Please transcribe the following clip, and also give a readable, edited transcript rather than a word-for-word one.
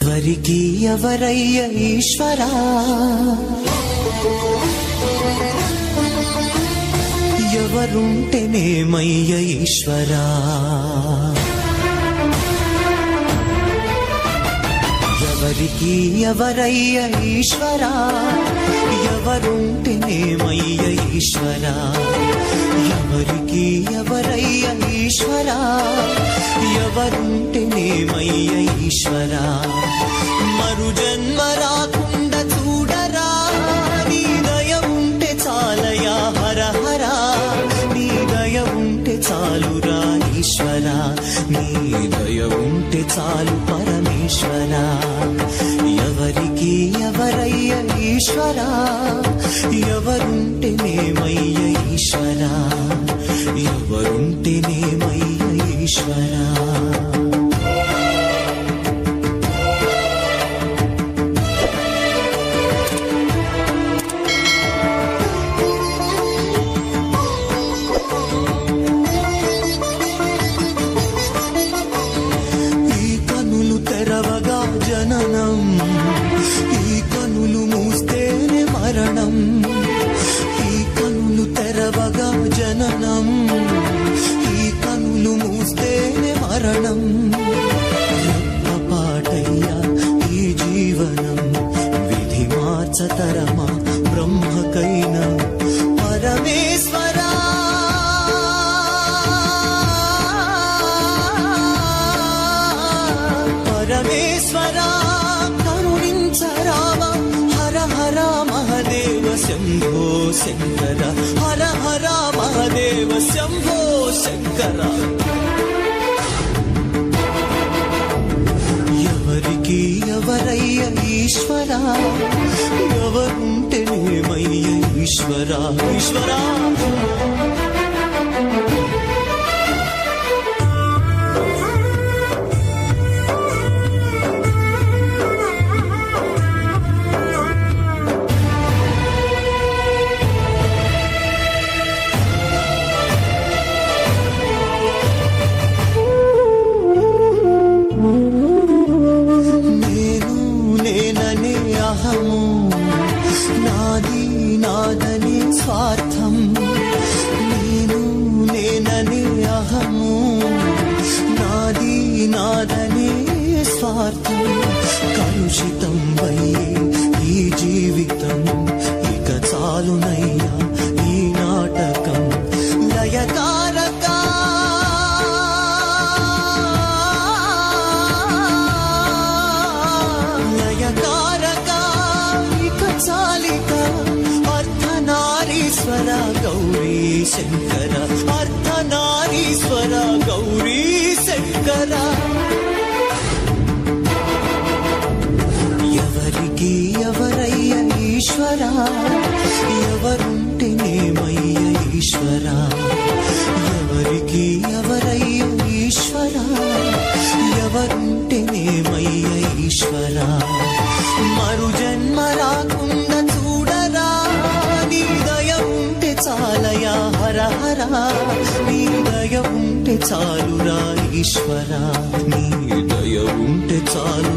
ఎవరికి ఎవరయ్య ఈశ్వరా, ఎవరుంటేనేమయ్య ఈశ్వరా, ఎవరికి ఎవరయ్య ఈశ్వరా, ఎవరుంటేనేమయ్య ఈశ్వరా, ఎవరికి ఎవరయ్య ఈశ్వరా, ఎవరుంటేనేమయ్య ఈశ్వరా. మరు జన్మ రాకుండా చూడరా, నీ దయ ఉంటే చాలయా హర హర, నీ దయ ఉంటే చాలురా ఈశ్వరా, నీ దయ ఉంటే చాలు పరమేశ్వరా. ఎవరికి ఎవరయ్య ఈశ్వరా, ఎవరుంటేనేమయ్య ఈశ్వరా, ఎవరుంటేనేమయ్య ఈశ్వరా. తెరవగా జననం, ఈ కనులు మూస్తేనే మరణం, ఈ కనులు తెరవగా జననం, ఈ కనులు మూస్తేనే మరణం. పాటయ్యా ఈ జీవనం, విధి మార్చతరమా బ్రహ్మకైనా పరమేశ్వరా. పరమేశ్వరా కరుణించరామ, హర హర మహదేవ శంభో శంకర, హర హర మహదేవ శంభో శంకర. ఎవరికి ఎవరయ్య ఈశ్వరా, ఎవరుంటేనేమయ్య ఈశ్వరా, ఈశ్వరా. నాది నాదని స్వార్థం, నేను నేననే అహము, నాది నాదనే స్వార్థం. కలుషితం వయ్యే ఈ జీవితం, ఇక చాలునయ్యా ఈ నాటకం. లయకారక లయకారక చాలిక, అర్ధనారీశ్వర గౌరీ శంకర, అర్ధనారీశ్వర గౌరీ శంకర. ఎవరికి ఎవరయ్య ఈశ్వరా, ఎవరుంటేనేమయ్య ఈశ్వరా, ఎవరికి ఎవరయ్య ఈశ్వరా, ఎవరుంటేనేమయ్య ఈశ్వరా. మరు జన్మ రాకుండా చూడరా, నీ దయ ఉంటే చాలయా హర హర, నీ దయ ఉంటే చాలురా ఈశ్వరా, నీ దయ ఉంటే చాలు